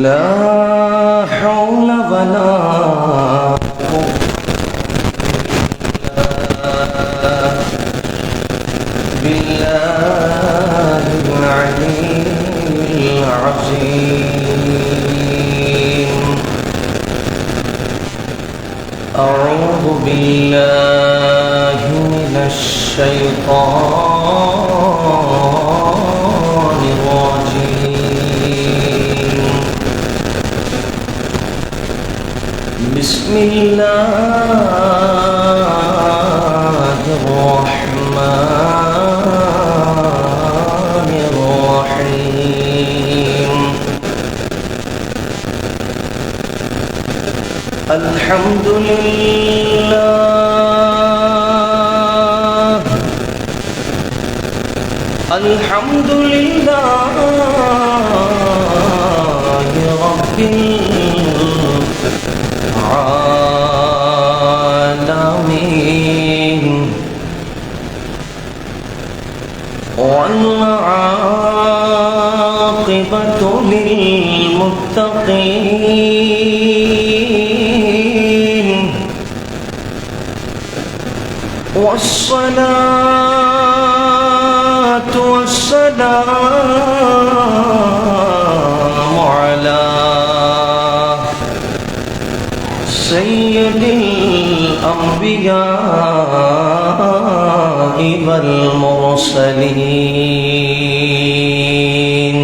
لا حول ولا قوة بالله العلي العظيم. أعوذ بالله من الشيطان الرجيم. بسم الله الرحمن الرحيم. الحمد لله الحمد لله رب العالمين، والعاقبة للمتقين، والصلاة والسلام على سيد الأنبياء والمرسلين،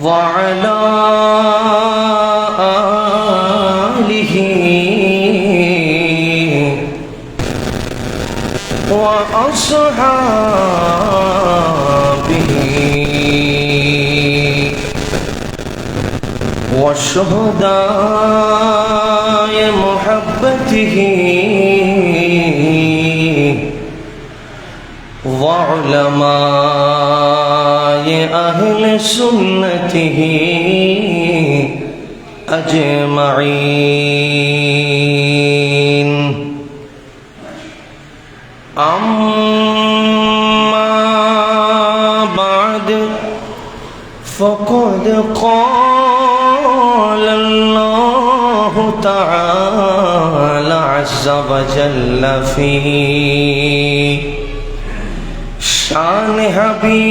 وعلى آله وأصحابه وشهداء محبته وعلماء أهل سنته أجمعين. أما بعد، فقد قال الله تعالى عز وجل في شان حبيبه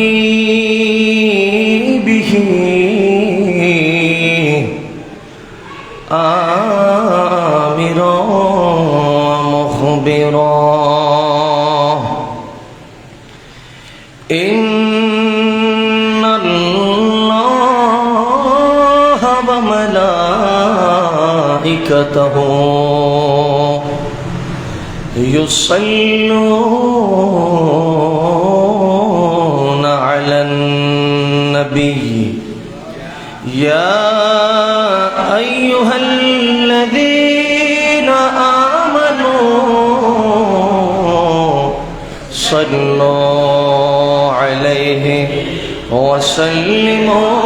آمرا مخبرا: إن الله وملائكته يصلون على النبي يا أيها الذين آمنوا صلوا عليه وسلموا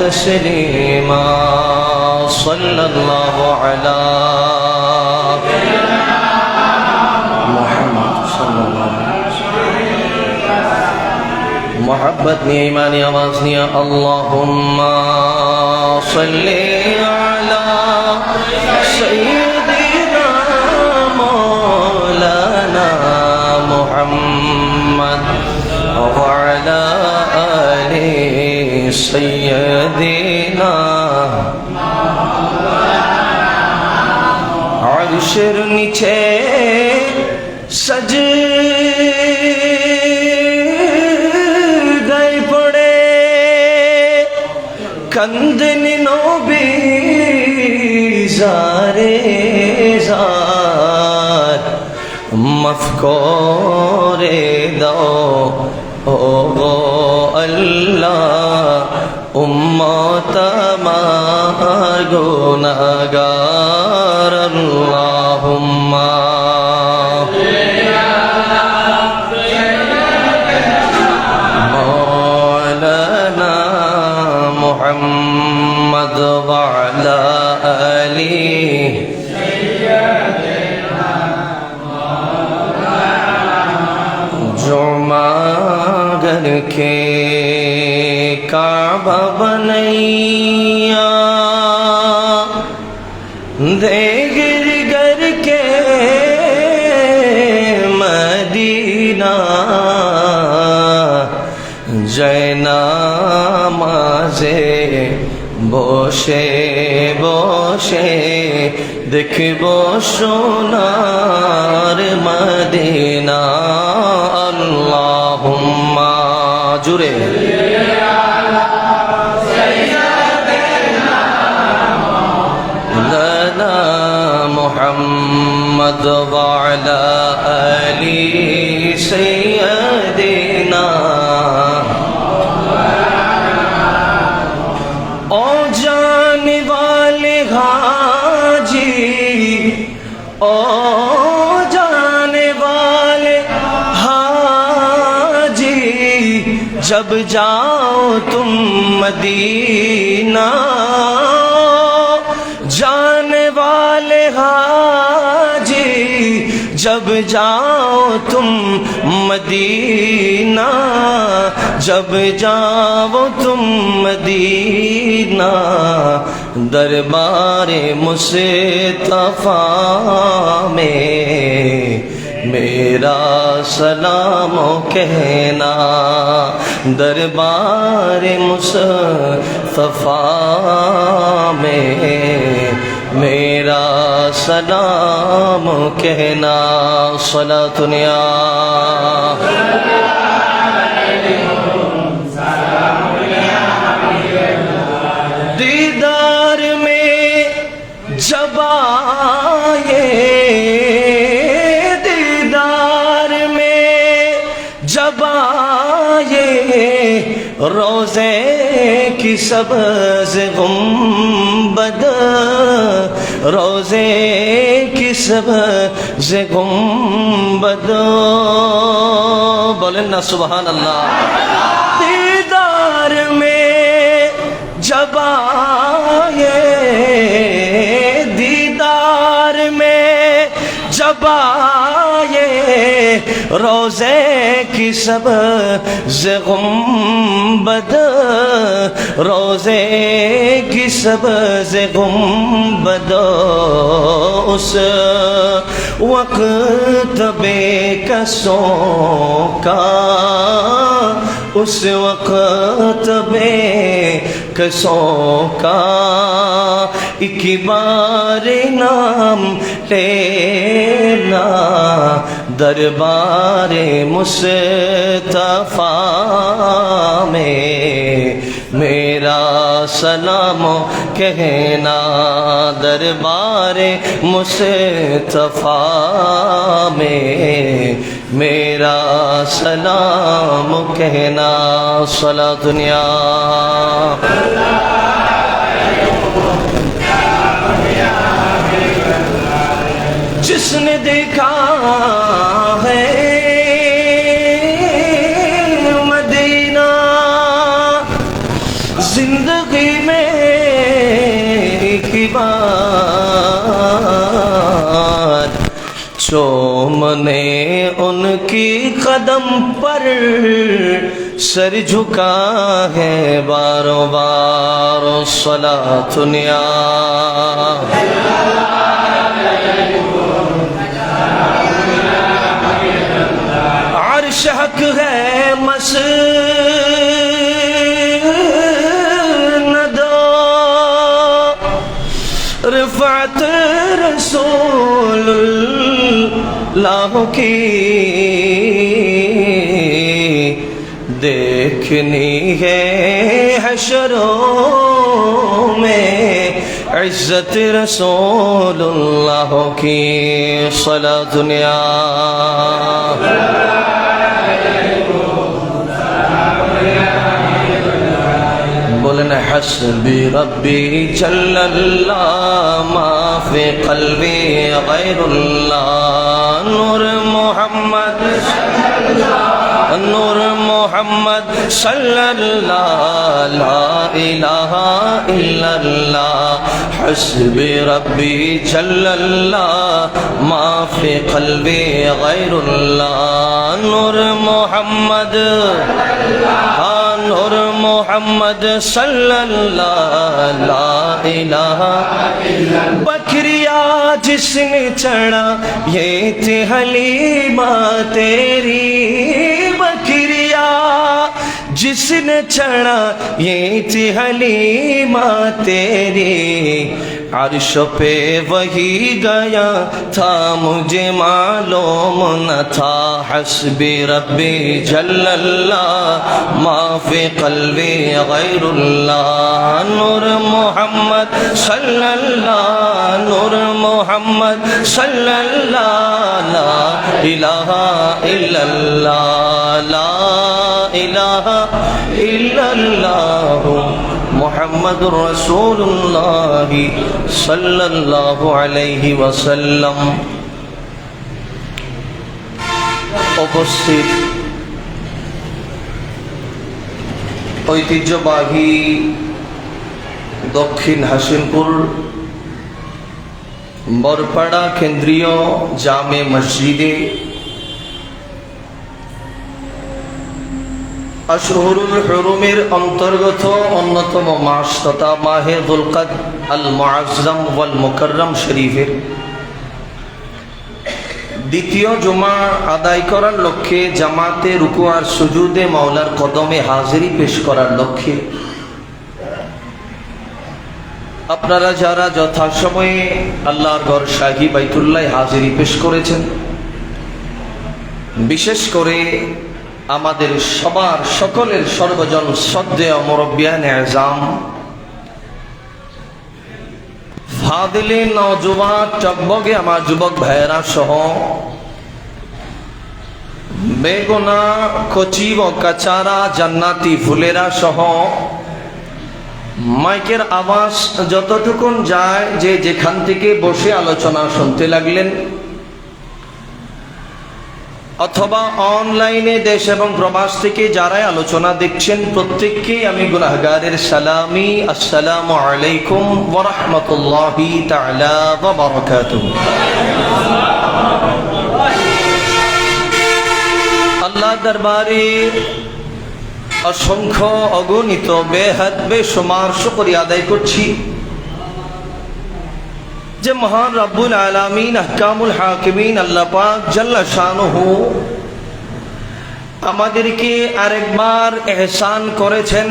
تسليما. صلى الله على محمد صلى الله عليه وسلم. محبت إيمان راسني. اللهم صل على سيدنا مولانا محمد وعلى آل سيدنا. আরশের নিচে সজদায় পড়ে কান্দেন নবী জারে জার। মাফ করে দাও ও আল্লাহ, উম্মত আমার গুনাহগার। আল্লাহুম্মা মাওলানা মুহাম্মদ ওয়া আলা আলিহি जुमा घर के کعبہ بنیا دے گر گر کے مدینہ جینا مازے বসে বসে দেখব সোনার মদিনা আল্লাহুম্মা জুরে লানা মুহাম্মদ ওয়া আলা আলি সাইয়্যিদিনা او جانے والے حاجی او جانے والے حاجی جب جاؤ تم مدینہ جانے والے حاجی جب جاؤ تم مدینہ جب جاؤ تم مدینہ دربار مصطفیٰ میں میرا سلام کہنا دربار مصطفیٰ میں میرا سلام کہنا صلاۃ یا دیدار میں جب آئے دیدار میں جب آئے روزے کی سبز گنبد روزے کی سبز گنبد بولیں نا سبحان اللہ دیدار میں جب آئے دیدار میں جب آئے روزے کی سبز گنبد روزے کی سبز گنبد اس وقت بے کسوں کا اس وقت بے کسوں کا ایک بار نام لینا دربار مصطفیٰ میں میرا سلام کہنا دربار مصطفیٰ میں میرا سلام کہنا صلاۃ یا جس نے دیکھا ہے مدینہ زندگی میں ایک بار چومنے ان کی قدم پر سر جھکا ہے باروں بار صلاۃ یا عرش حق ہے مسند رفعت رسول اللہ کی دیکھنی ہے حشروں میں عزت رسول اللہ کی صلاۃ یا بولنا حسبی ربی جل اللہ ما فی قلبی غیر اللہ نور محمد نور محمد صلی اللہ لا الہ الا اللہ حسبی ربی جل اللہ ما فی قلبی غیر اللہ نور محمد نور محمد मोहम्मद सल्लल्लाहु ला इलाहा बकरिया जिसने चढ़ा ये थी हलीमा तेरी बकरिया जिसने चढ़ा ये थी हलीमा तेरी अर्श पे वही गया था मुझे मालूम न था हस्बी रब्बी जल्लल्लाह माफी कल्बी गैरुल्लाह नूर मोहम्मद सल्लल्लाहु नूर मोहम्मद सल्लल्लाहु ला इलाहा इल्लल्लाह ला इलाहा इल्लल्लाह मुहम्मदुर रसूलुल्लाह सल्लल्लाहु अलैहि वसल्लम। उपस्थित ঐতিহ্যবাহী দক্ষিণ হাসিমপুর বরপাড়া কেন্দ্রীয় জামে মসজিদে আশহুরুল হুরুমের অন্তর্গত অন্যতম মাস তথা মাহে যুলকাদ আল মুআজ্জাম ওয়াল মুকাররম শরীফের দ্বিতীয় জুমা আদায় করার লক্ষ্যে জামাতে রুকু আর সুজুদে মাওলার কদমে হাজিরি পেশ করার লক্ষ্যে আপনারা যারা যথাসময়ে আল্লাহর ঘর শাহী বাইতুল্লাহ হাজিরি পেশ করেছেন, বিশেষ করে আমাদের সবার সকলের সর্বজন শ্রদ্ধেয় মুরব্বিয়ানে আযম ফাদিলে নওজোয়ান টকবগে আমার যুবক ভাইয়েরা সহ বেগুনা কচি ও কাচারা জান্নাতি ফুলেরা সহ মাইকের আওয়াজ যতটুকুন যায় যে যেখান থেকে বসে আলোচনা শুনতে লাগলেন অথবা অনলাইনে দেশ এবং প্রবাস থেকে যারাই আলোচনা দেখছেন, প্রত্যেককে আমি গুনাহগারের সালামি, আসসালামু আলাইকুম ওয়া রাহমাতুল্লাহি তাআলা ওয়া বারাকাতুহু। আল্লাহ দরবারে অসংখ্য অগণিত বেহাদ বেশুমার শুকরিয়া আদায় করছি যে মহান রব্বুল আলামিন আহকামুল হাকিমিন আল্লাহ পাক জাল্লা শানুহু আমাদেরকে আরেকবার ইহসান করেছেন,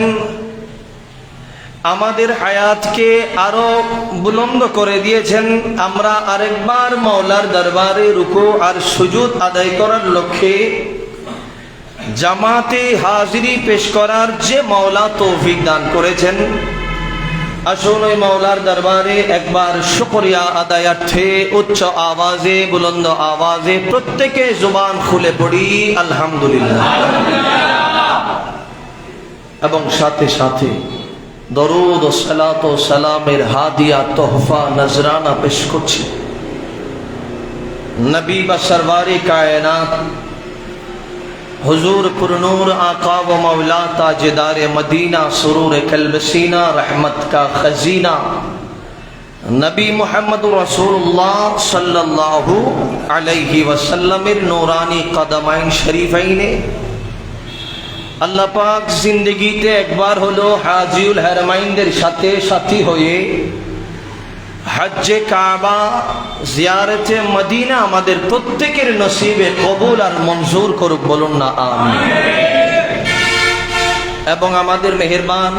আমাদের হায়াতকে আরো বুলন্দ করে দিয়েছেন। আমরা আরেকবার মাওলার দরবারে রুকু আর সুজুদ আদায় করার লক্ষ্যে জামাতে হাজিরি পেশ করার যে মাওলা তৌফিক দান করেছেন, আসুন ওই মাওলার দরবারে একবার শুকরিয়া আদায়ার্থে উচ্চ আওয়াজে বুলন্দ আওয়াজে প্রত্যেকে জুবান খুলে পড়ি আলহামদুলিল্লাহ, এবং সাথে সাথে দরুদ ও সালাত ও সালামের হাদিয়া তোহফা নজরানা পেশ করছি নবী বা সরওয়ারে কায়নাত हुजूर पुरनूर आका व मौला ताजदार मदीना सुरूर कल्बसीना रहमत का खजीना नबी मोहम्मद रसूलुल्लाह सल्लल्लाहु अलैहि वसल्लम नूरानी कदमाइन शरीफाइने अल्लाह पाक जिंदगीते एक बार हलो हाजिउल हरमाइनদের সাথে সাথী হয়ে হজ্জে কাবা জিয়ারতে মদিনা আমাদের প্রত্যেকের নসিবে কবুল আর মঞ্জুর করুক, বলুন না আমিন। এবং আমাদের মেহেরবান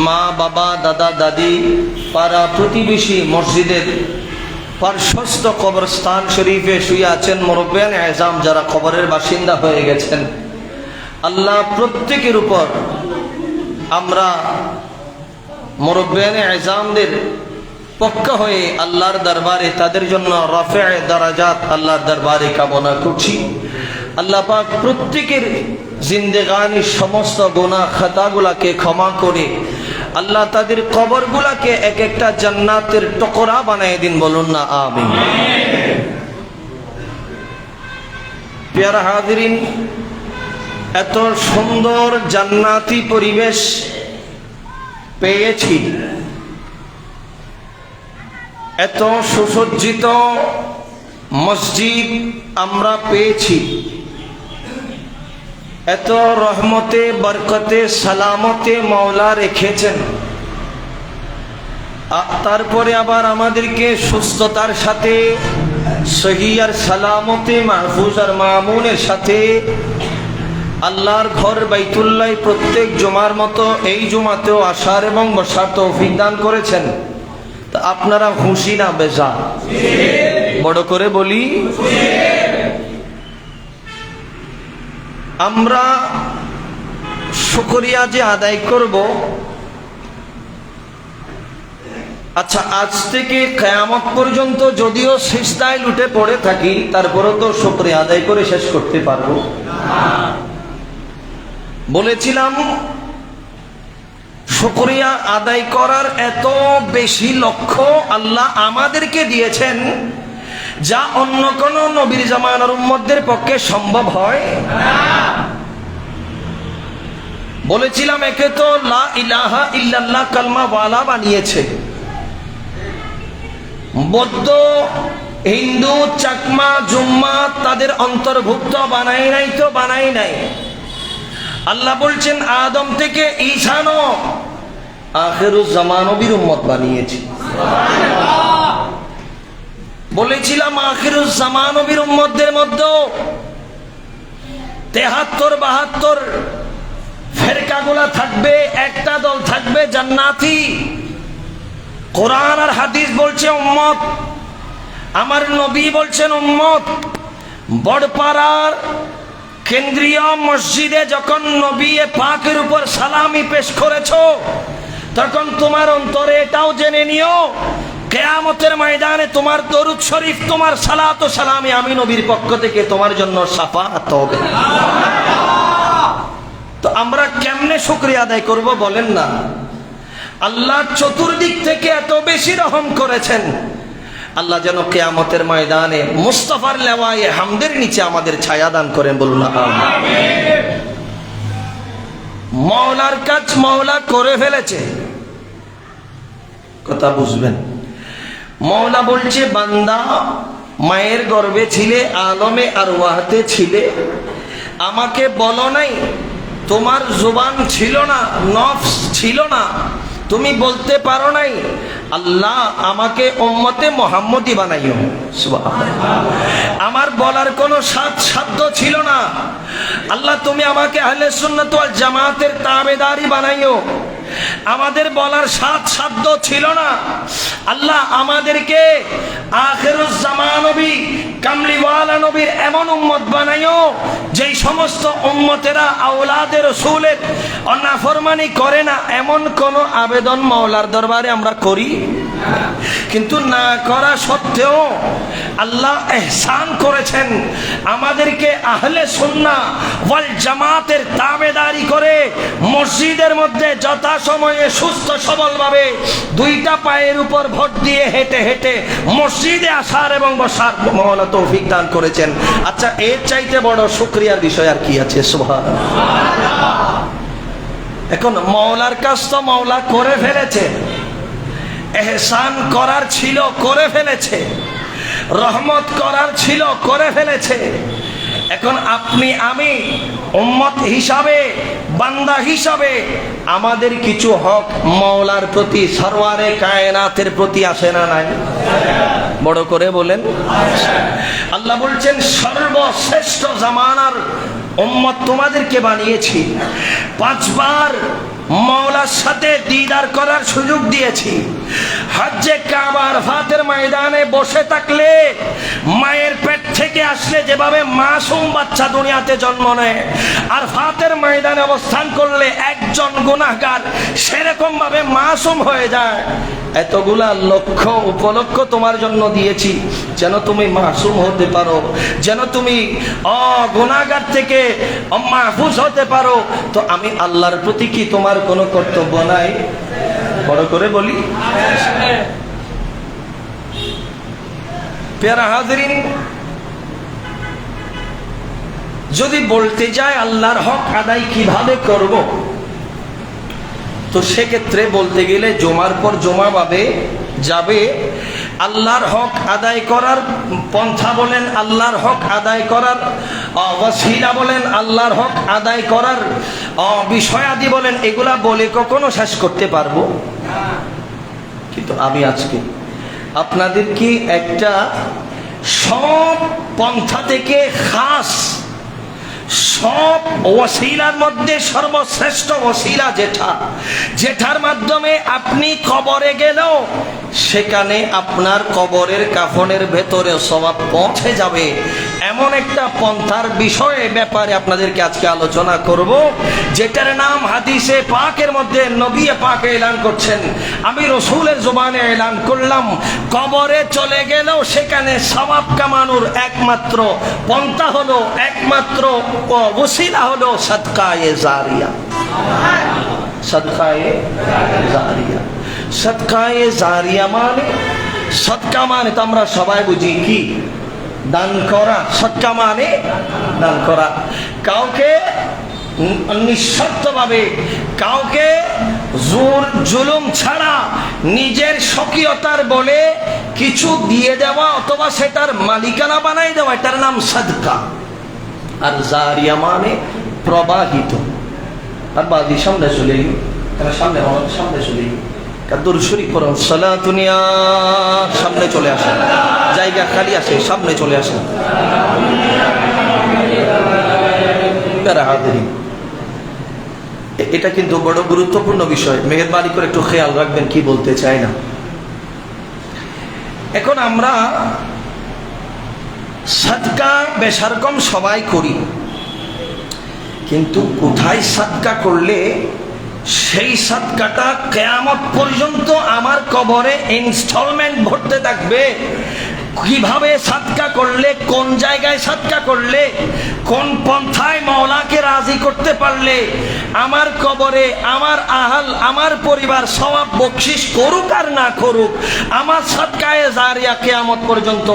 মা বাবা দাদা দাদি পাড়া প্রতিবেশী মসজিদের পার্শ্বস্থ কবরস্থান শরীফে শুয়ে আছেন মুরব্বিয়ানে আযম যারা কবরের বাসিন্দা হয়ে গেছেন, আল্লাহ প্রত্যেকের উপর আমরা মুরব্বিয়ানে আযমদের পক্ষ হয়ে আল্লাহর দরবারে তাদের জন্য রাফে দারাজাত আল্লাহর দরবারে কামনা করছি। আল্লাহ পাক প্রত্যেকের জিন্দেগানির সমস্ত গুনাহ খাতাগুলাকে ক্ষমা করে আল্লাহ তাদের কবরগুলাকে এক একটা জান্নাতের টুকরা বানিয়ে দিন, বলুন না আমিন। প্রিয় হাজিরিন, এত সুন্দর জান্নাতি পরিবেশ পেয়েছি, এত সুসজ্জিত মসজিদ আমরা পেয়েছি, এত রহমতে বরকতে সালামতে মাওলা রেখেছেন, তারপরে আবার আমাদেরকে সুস্থতার সাথে সহি আর সালামতে মাহফুজ আর মামুনের সাথে আল্লাহর ঘর বাইতুল্লাহ প্রত্যেক জুমার মতো এই জুমাতেও আসার এবং বসার তৌফিক দান করেছেন। তা আপনারা খুশি না বেজার? বড় করে বলি, আমরা শুকরিয়া যে আদায় করব, আচ্ছা আজ থেকে কিয়ামত পর্যন্ত যদিও সিজদায় লুটে পড়ে থাকি, তারপরেও তো শুকরিয়া আদায় করে শেষ করতে পারবো না। বলেছিলাম শুকরিয়া আদায় করার এত বেশি লক্ষ্য আল্লাহ আমাদেরকে দিয়েছেন, যা অন্য কোন নবীর জামানার উম্মতদের পক্ষে সম্ভব হয় না। বলেছিলাম একে তো লা ইলাহা ইল্লাল্লাহ কালমা ওয়ালা বানিয়েছে, বৌদ্ধ, হিন্দু, চাকমা, জুম্মা তাদের অন্তর্ভুক্ত বানাই নাই তো বানাই নাই। আল্লাহ বলছেন আদম থেকে ঈসানো আখিরুজ জামান নবীর উম্মত বানিয়েছি। বলেছিলাম আখিরুজ জামান নবীর উম্মতদের মধ্যে 73-72 ফেরকাগুলা থাকবে, একটা দল থাকবে জান্নাতি। কোরআন আর হাদিস বলছে উম্মত, আমার নবী বলছেন উম্মত। বড়পাড়ার কেন্দ্রীয় মসজিদে যখন নবী পাকের উপর সালামি পেশ করেছো, তখন তোমার অন্তরে এটাও জেনে নিও কিয়ামতের ময়দানে তোমার দরুদ শরীফ, তোমার সালাত ও সালামি আমি নবীর পক্ষ থেকে তোমার জন্য শাফাআত হবে। তো আমরা কেমনে শুকরিয়া আদায় করব বলেন না? আল্লাহ চতুর্দিক থেকে এত বেশি রহম করেছেন, আল্লাহ যেন কিয়ামতের ময়দানে মুস্তাফার লেওয়ায়ে হামদের নিচে আমাদের ছায়া দান করেন, বলুন আমিন। মাওলার কাজ মাওলা করে ফেলেছে, কথা বুঝবেন। মাওলা বলছে বান্দা মায়ের গর্ভে ছিলে, আলমে আর ওয়াহতে ছিলে, আমাকে বলো নাই, তোমার জুবান ছিল না, নফস ছিল না, তুমি বলতে পারো নাই আল্লাহ আমাকে উম্মতে মুহাম্মদী বানাইও। সুবহানাল্লাহ। আমার বলার কোনো সাধ্য ছিল না, আল্লাহ তুমি আমাকে আহলে সুন্নাত ওয়াল জামাতের তাবেদারি বানাইও। আমাদের বলার সাধ্য ছিল না, আল্লাহ আমাদেরকে আখিরুজ জামান নবী কামলিওয়ালা নবীর এমন উম্মত বানাইও যেই সমস্ত উম্মতেরা আওলাদে রাসূলের নাফরমানি করে না, এমন কোন আবেদন মাওলার দরবারে আমরা করি। কিন্তু না করা সত্ত্বেও আল্লাহ ইহসান করেছেন, আমাদেরকে আহলে সুন্নাহ ওয়াল জামাতের তাবেদারি করে মসজিদের মধ্যে যথাসময়ে সুস্থ সবলভাবে দুইটা পায়ের উপর ভর দিয়ে হেঁটে হেঁটে মসজিদে আসার এবং বসার মাওলা তৌফিক দান করেছেন। আচ্ছা এর চাইতে বড় শুকরিয়ার বিষয় আর কি আছে? সুবহানাল্লাহ। এখন মাওলার কাজ তো মাওলা করে ফেলেছে, এহসান করার ছিল করে ফেলেছে, রহমত করার ছিল করে ফেলেছে। এখন আপনি আমি উম্মত হিসাবে, বান্দা হিসাবে আমাদের কিছু হক মাওলার প্রতি, সরওয়ারে কায়নাতের প্রতি আসে না নাই? বড় করে বলেন। আল্লাহ বলছেন সর্বশ্রেষ্ঠ জামানার উম্মত তোমাদেরকে বানিয়েছি, 5 বার মাওলার সাথে দিদার করার সুযোগ দিয়েছি। হজ্জে কাবা আরাফাতের ময়দানে বসে থাকলে, মায়ের পেট থেকে আসলে যেভাবে মাসুম বাচ্চা দুনিয়াতে জন্ম নেয়, আরাফাতের ময়দানে অবস্থান করলে একজন গুনাহগার সেরকম ভাবে মাসুম হয়ে যায়। এতগুলা লক্ষ্য উপলক্ষ তোমার জন্য দিয়েছি যেন তুমি মাসুম হতে পারো, যেন তুমি গুনাহগার থেকে মাহফুজ হতে পারো। তো আমি আল্লাহর প্রতি কি তোমার কোনো কর্তব্য নাই? বড় করে বলি। প্যারা হাজরিন, যদি বলতে যায় আল্লাহর হক আদায় কিভাবে করব, তো সেক্ষেত্রে বলতে গেলে জমার পর জমা যাবে আল্লাহর হক আদায় করার পন্থা বলেন, আল্লাহর হক আদায় করার ওয়াসিলা বলেন, আল্লাহর হক আদায় করার বিষয়াদি বলেন, এগুলা বলে কখনো শেষ করতে পারবো? কিন্তু আমি আজকে আপনাদেরকে একটা সব পন্থা থেকে খাস, সব ওসিলার মধ্যে সর্বশ্রেষ্ঠ ওসিলা যেটার মাধ্যমে আপনি কবরে গেলেও সেখানে আপনার কবরের কাফনের ভেতরে সওয়াব পৌঁছে যাবে, এমন একটা পন্থার বিষয়ে ব্যাপারে আপনাদেরকে আজকে আলোচনা করব, যেটার নাম হাদিসে পাকের মধ্যে নবী পাক এলান করছেন, আমি রসুলের জবানে এলান করলাম, কবরে চলে গেলেও সেখানে সওয়াব কামানোর একমাত্র পন্থা হলো, একমাত্র ওসিলা হলো সাদকায়ে জারিয়া। সাদকায়ে জারিয়া, সাদকায়ে জারিয়া মানে, সদকা মানে তো আমরা সবাই বুঝি কি? দান করা। সদকা মানে দান করা, কাউকে নিঃশর্তভাবে, কাউকে জোর জুলুম ছাড়া নিজের স্বকীয়তার বলে কিছু দিয়ে দেওয়া অথবা সেটার মালিকানা বানাই দেওয়া, এটার নাম সাদকা। আর জারিয়া মানে প্রবাহিত। আর বাদি সামনে চলে গেল, সামনে সামনে চলে গেল, কাদুর শরীফ পড়ুন, সালাতুনিয়া, সামনে চলে আসেন, জায়গা খালি আসে, সামনে চলে আসেন। এটা কিন্তু বড় গুরুত্বপূর্ণ বিষয়, মেহেরবানি করে একটু খেয়াল রাখবেন কি বলতে চাই না। এখন আমরা সাদকা বেশরকম সবাই করি, কিন্তু কোথায় সাদকা করলে সেই সাদকাটা কিয়ামত পর্যন্ত আমার কবরে ইনস্টলমেন্ট ভরতে থাকবে, কিভাবে সাদকা করলে, কোন জায়গায় সাদকা করলে, কোন পন্থায় মাওলাকে রাজি করতে পারলে আমার কবরে আমার আহাল, আমার পরিবার সওয়াব বকশিশ করুক আর না করুক, আমার সাদকায়ে জারিয়া কিয়ামত পর্যন্ত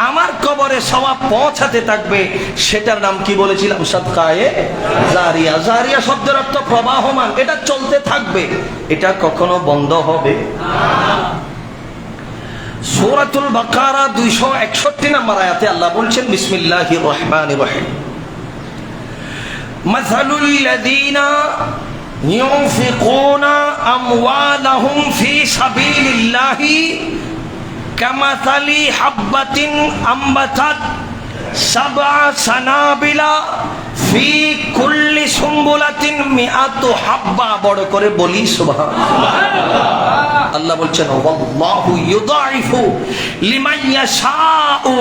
আমার কবরে সওয়াব পৌঁছাতে থাকবে, সেটার নাম কি বলেছিলাম? সাদকায়ে জারিয়া। জারিয়া শব্দের অর্থ প্রবাহমান, এটা চলতে থাকবে, এটা কখনো বন্ধ হবে না। সূরাতুল বাকারা 261 নম্বর আয়াতে আল্লাহ বলছেন, বিসমিল্লাহির রহমানির রহিম, মাসালুল লাযীনা ইউনফিকুনা আমওয়ালাহুম ফি সাবিলিল্লাহি কামাসালি হাববাতিন আম্বাতাত সাবআ সানাবিলা ফি কুল্লি সুম্বুলাতিন মিআতু হাব্বা। বড় করে বলি সুবহানাল্লাহ। আল্লাহ বলছেন, ওয়াল্লাহু ইউদাইফু লিমান ইয়াশাউ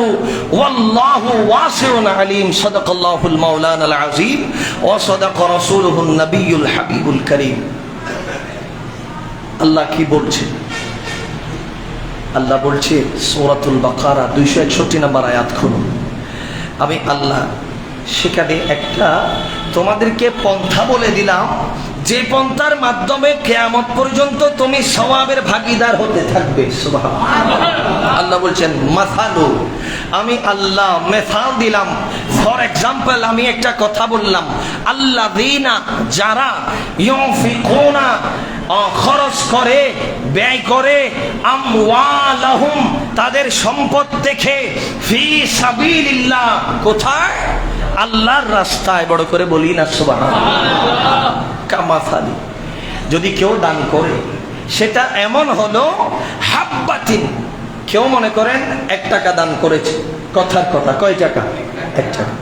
ওয়াল্লাহু ওয়াসিউন আলিম। সাদাকাল্লাহুল মাওলানাল আযীম ওয়া সাদাকা রাসূলুহুন নবিয়্যুল হাবিবুল কারীম। আল্লাহ কি বলছে? আল্লাহ বলছে সূরাতুল বাকারা 261 নম্বর আয়াত খুলুন। আমি আল্লাহ সেখানে একটা তোমাদেরকে পন্থা বলে দিলাম, যে পন্থার মাধ্যমে কিয়ামত পর্যন্ত তুমি সওয়াবের ভাগীদার হতে থাকবে। সুবহানাল্লাহ। আল্লাহ বলছেন মাসালু, আমি আল্লাহ মিসাল দিলাম, ফর এক্সাম্পল আমি একটা কথা বললাম, আল্লাযীনা, যারা ইউনফিকুনা খরচ করে, ব্যয় করে, আমওয়ালাহুম, তাদের সম্পদ থেকে, ফি সাবিলিল্লাহ, কোথায়? আল্লাহর রাস্তায়। বড় করে বলি না সুবহানাল্লাহ। কামাসালি, যদি কেউ দান করে সেটা এমন হলো হাব্বাতিন, কেউ মনে করেন 1 টাকা দান করেছে, কথার কথা, কয় টাকা? 1 টাকা।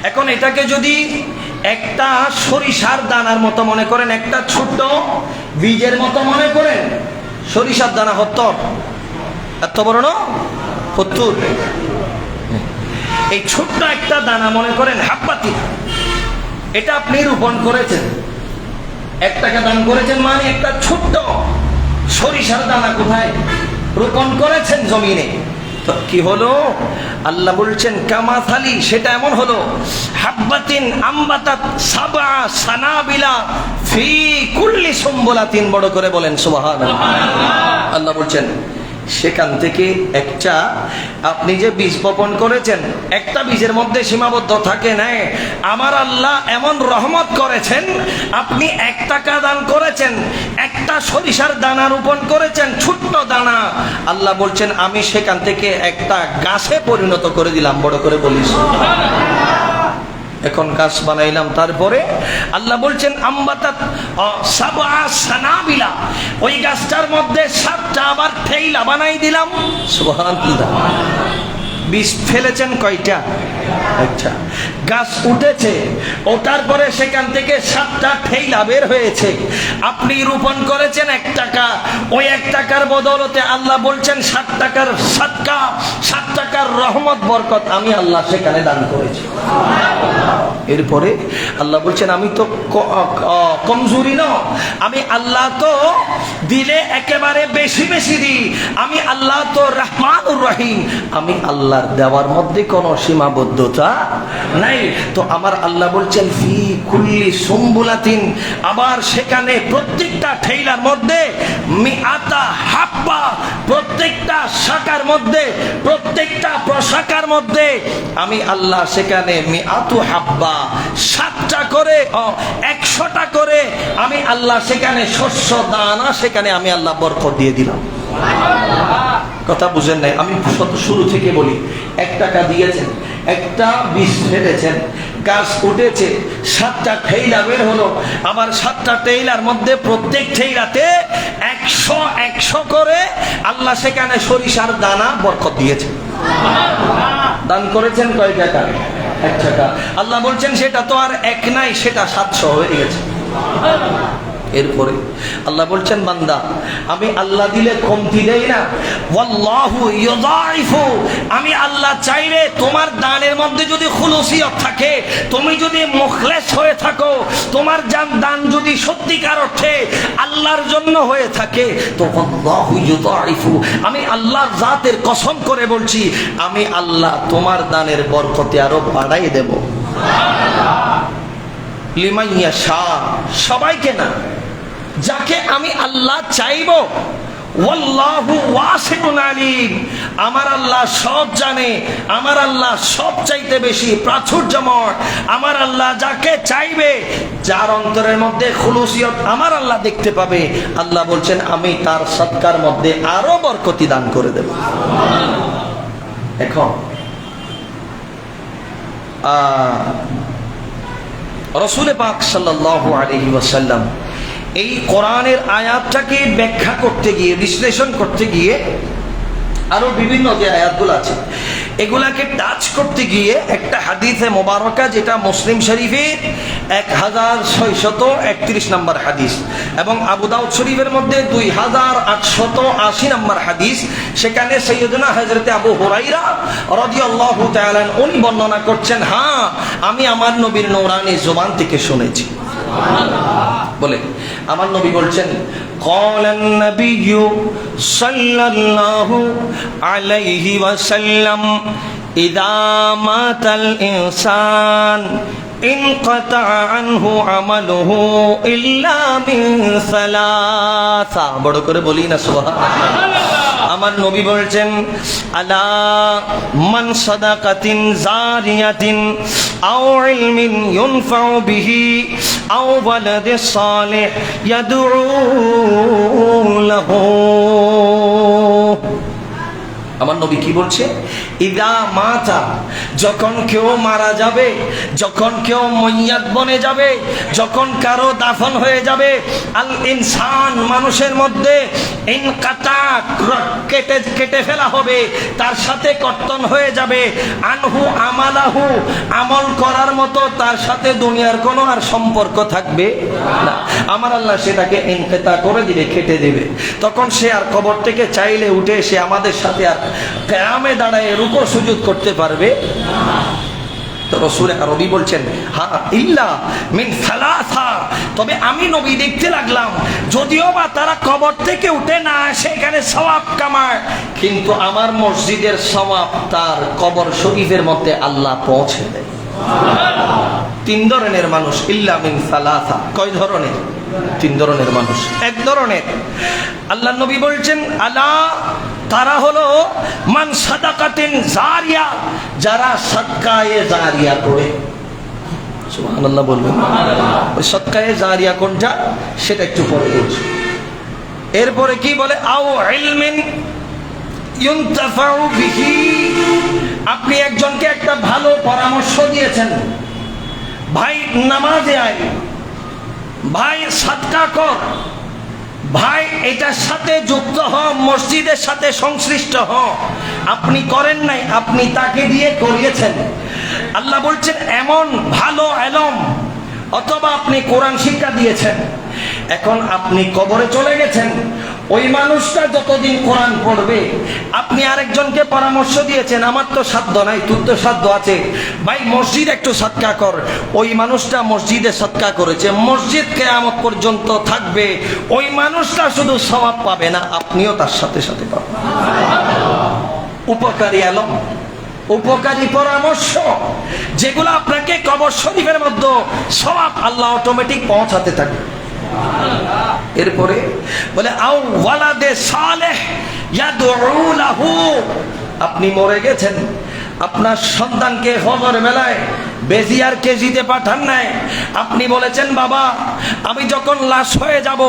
এখন এটাকে যদি একটা সরিষার দানার মতো মনে করেন, একটা ছোট্ট বীজের মতো মনে করেন, সরিষার দানা হতো এত বড় না, 70, এই ছোট্ট একটা দানা মনে করেন হাব্বাতি, এটা আপনি রোপণ করেছেন, 1 টাকা দান করেছেন, মানে একটা ছোট্ট সরিষার দানা কোথায় রোপণ করেছেন? জমিনে। তো কি হলো? আল্লাহ বলছেন কামাসালি, সেটা এমন হলো হাব্বাতিন আম্বাতাত সাবআ সানাবিলা ফি কুল্লি সুম্বুলাতিন। বড় করে বলেন সুবহানাল্লাহ। আল্লাহ বলছেন সেখান থেকে একটা, আপনি যে বীজ বপন করেছেন, একটা বীজের মধ্যে সীমাবদ্ধ থাকে না। আমার আল্লাহ এমন রহমত করেছেন, আপনি 1 টাকা দান করেছেন, একটা সরিষার দানা রোপণ করেছেন, ছোট্ট দানা, আল্লাহ বলছেন আমি সেখান থেকে একটা গাছে পরিণত করে দিলাম। বড় করে বলিস, এখন গাছ বানাইলাম। তারপরে আল্লাহ বলছেন আম্বাতাত সাবআ সানাবিলা, ওই গাছটার মধ্যে 7টা আবার ঠেইলা বানাই দিলাম। সুবহানাল্লাহ। বীজ ফেলেছেন কয়টা? একটা। গাছ উঠেছে, ওঠার পরে সেখান থেকে 7টা ঠেইলা বের হয়েছে। আপনি রোপণ করেছেন 1 টাকা, ওই 1 টাকার বদৌলতে আল্লাহ বলছেন 7 টাকার সাদকা, 7 টাকার রহমত বরকত আমি আল্লাহ সেখানে দান করেছি। এরপরে আল্লাহ বলছেন আমি তো কমজোরি না, আমি আল্লাহ তো দিলে একেবারে বেশি বেশি দিই, আমি আল্লাহ তো রহমানুর রহিম, আমি আল্লাহর দেওয়ার মধ্যে কোনো সীমাবদ্ধতা নাই। তো আমার আল্লাহ বলছেন ফি কুল্লি সুম্বুলাতিন, আবার সেখানে প্রত্যেকটা ঠেইলার মধ্যে মিআতা হাব্বা, প্রত্যেকটা শাখার মধ্যে, প্রত্যেকটা প্রশাখার মধ্যে আমি আল্লাহ সেখানে মিআতু হাব্বা, 7টা করে 100টা করে আমি আল্লাহ সেখানে শস্য দানা সেখানে আমি আল্লাহ বরকত দিয়ে দিলাম। কথা বুঝেন নাই? আমি শুরু থেকে বলি, 1 টাকা দিয়েছেন, একটা বীজ ফেলেছেন, গাছ উঠেছে, 7টা ঠেইলা বের হলো, আবার 7টা ঠেইলার মধ্যে প্রত্যেক ঠেইলাতে 100 করে আল্লাহ সেখানে সরিষার দানা বরকত দিয়েছে। দান করেছেন কয় টাকা? 1 টাকা। আল্লাহ বলছেন সেটা তো আর 1 নাই, সেটা 700 হয়ে গেছে। এরপরে আল্লাহ বলছেন বান্দা আমি আল্লাহ দিলে কমতি দেই না, ওয়াল্লাহু ইউযাইফু, আমি আল্লাহ চাইলে তোমার দানের মধ্যে যদি খুলুসিয়ত থাকে, তুমি যদি মুখলেস হয়ে থাকো, তোমার দান যদি সত্যিকার অর্থে আল্লাহর জন্য হয়ে থাকে, তো আল্লাহু ইউযাইফু, আমি আল্লাহর জাতের কসম করে বলছি, আমি আল্লাহ তোমার দানের বরকতে আরো বাড়াই দেব। লিমান ইয়াশা, সবাইকে না, যাকে আমি আল্লাহ চাইব। ওয়াল্লাহু ওয়াসিউন আলিম, আমার আল্লাহ সব জানে, আমার আল্লাহ সব চাইতে বেশি প্রাচুর্যময়। আমার আল্লাহ যাকে চাইবে, যার অন্তরের মধ্যে খুলুসিয়ত আমার আল্লাহ দেখতে পাবে, আল্লাহ বলছেন আমি তার সদকার মধ্যে আরো বরকতি দান করে দেব। এখন রাসূল পাক সাল্লাল্লাহু আলাইহি ওয়াসাল্লাম এই কোরআনের আয়াতটাকে ব্যাখ্যা করতে গিয়ে, বিশ্লেষণ করতে গিয়ে, আরো বিভিন্ন যে আয়াতগুলো আছে এগুলাকে টাচ করতে গিয়ে একটা হাদিসে মোবারকা, যেটা মুসলিম শরীফের 1631 নম্বর হাদিস এবং আবু দাউদ শরীফের মধ্যে 2880 নম্বর হাদিস, সেখানে সাইয়্যিদুনা হযরত আবু হুরায়রা রাদিয়াল্লাহু তাআলা উনি বর্ণনা করছেন, হ্যাঁ আমি আমার নবীর নূরানী জবান থেকে শুনেছি। বলে আমার নবী বলছেন, ক্বালান নাবিয়্যু সাল্লাল্লাহু আলাইহি ওয়াসাল্লাম ইযা মাতাল ইনসান ইনকাতা আনহু আমালুহু ইল্লা মিন সালাসা। বড় করে বলি না সুবহানাল্লাহ। আমার নবী বলছেন, আলা মান সাদাকাতিন জারিয়াতিন আও ইলমিন ইউনফাউ বিহি আও ওয়ালাদিস সালিহ ইয়াদউ লাহু। আমার নবী কি বলছে? ইদা মাতা, যখন কেউ মারা যাবে, যখন কেউ মইয়াত বনে যাবে, যখন কারো দাফন হয়ে যাবে, আল ইনসান, মানুষের মধ্যে, ইনকাতা, কেটে ফেলা হবে, তার সাথে কর্তন হয়ে যাবে, আনহু আমালাহু, আমল করার মতো তার সাথে দুনিয়ার কোনো আর সম্পর্ক থাকবে না। আমার আল্লাহ সেটাকে ইনকাতা করে দিবে, কেটে দেবে। তখন সে আর কবর থেকে চাইলে উঠে সে আমাদের সাথে আর কিয়ামে দাঁড়ায় রুকু সুজুদ করতে পারবে না। তো রাসূল আরবি বলছেন, হ্যাঁ ইল্লা মিন সালাসা, তবে আমি নবী দেখতে লাগলাম যদিও বা তারা কবর থেকে উঠে না সেখানে সওয়াব কামায়, কিন্তু আমার মসজিদের সওয়াব তার কবর শরীফের মধ্যে আল্লাহ পৌঁছে দেয়। 3 ধরনের মানুষ, ইল্লা মিন সালাসা। কয় ধরনের? 3 ধরনের মানুষ। এক ধরনের, আল্লাহ নবী বলছেন, আলা তারা হলো মান সাদাকাতিন জারিয়া, যারা সাদকায়ে জারিয়া করে। সুবহানাল্লাহ বলবেন। ওই সাদকায়ে জারিয়া কোনটা সেটা একটু পরে বলছি। এরপরে কি বলে, আও ইলমিন ইউনতাফাউ বিহি, আপনি একজনকে একটা ভালো পরামর্শ দিয়েছেন, ভাই নামাজে আয়, ভাই সাদকা কর, ভাই এটার সাথে যুক্ত হ, মসজিদের সাথে সংশ্লিষ্ট হ। আপনি করেন নাই, আপনি তাকে দিয়ে করিয়েছেন। আল্লাহ বলছেন এমন ভালো এলম, অথবা আপনি কোরআন শিক্ষা দিয়েছেন, এখন আপনি কবরে চলে গেছেন, ওই মানুষটা যতদিন কোরআন পড়বে, আপনি আরেকজনকে পরামর্শ দিয়েছেন, আমার তো সাধ্য নাই, তোর তো সাধ্য আছে, ভাই মসজিদ একটু সদকা কর। ওই মানুষটা মসজিদে সদকা করেছে, মসজিদ কিয়ামত পর্যন্ত থাকবে, ওই মানুষটা শুধু সওয়াব পাবে না, আপনিও তার সাথে সাথে পাবেন। উপকারী আলম, উপকারী পরামর্শ, যেগুলো আপনাকে কবর শরীফের মধ্যে সওয়াব আল্লাহ অটোমেটিক পৌঁছাতে থাকে। এরপরে বলে আও ওয়ালাদে সালেহ ইয়াদউ লাহু, আপনি মরে গেছেন, আপনার সন্তানকে ফজর বেলায় বেজিয়ার কেজিতে পাঠান নাই, আপনি বলেছেন বাবা আমি যখন লাশ হয়ে যাব,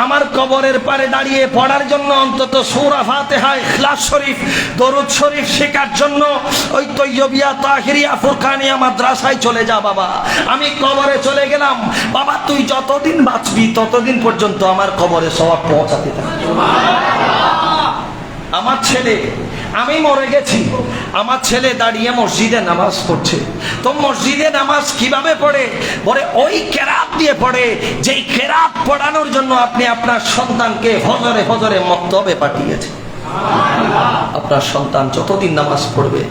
আমার কবরের পারে দাঁড়িয়ে পড়ার জন্য অন্তত সূরা ফাতিহা, ইখলাস শরীফ, দরুদ শরীফ শেখার জন্য ওই তৈয়বিয়া তাহিরিয়া ফুরকানিয়া মাদ্রাসায় চলে যা বাবা। আমি কবরে চলে গেলাম, বাবা তুই যতদিন বাঁচবি ততদিন পর্যন্ত আমার কবরে সওয়াব পৌঁছাতে থাকবে। আমার ছেলে, আমি মরে গেছি, আমার ছেলে দাঁড়িয়ে মসজিদে নামাজ পড়ছে, তো মসজিদে নামাজ কিভাবে পড়ে? বলে ওই কেরাত দিয়ে পড়ে, যেই কেরাত পড়ানোর জন্য আপনি আপনার সন্তানকে ফজরে ফজরে মক্তবে পাঠিয়েছেন। আপনার সন্তান যতদিন নামাজ পড়বে,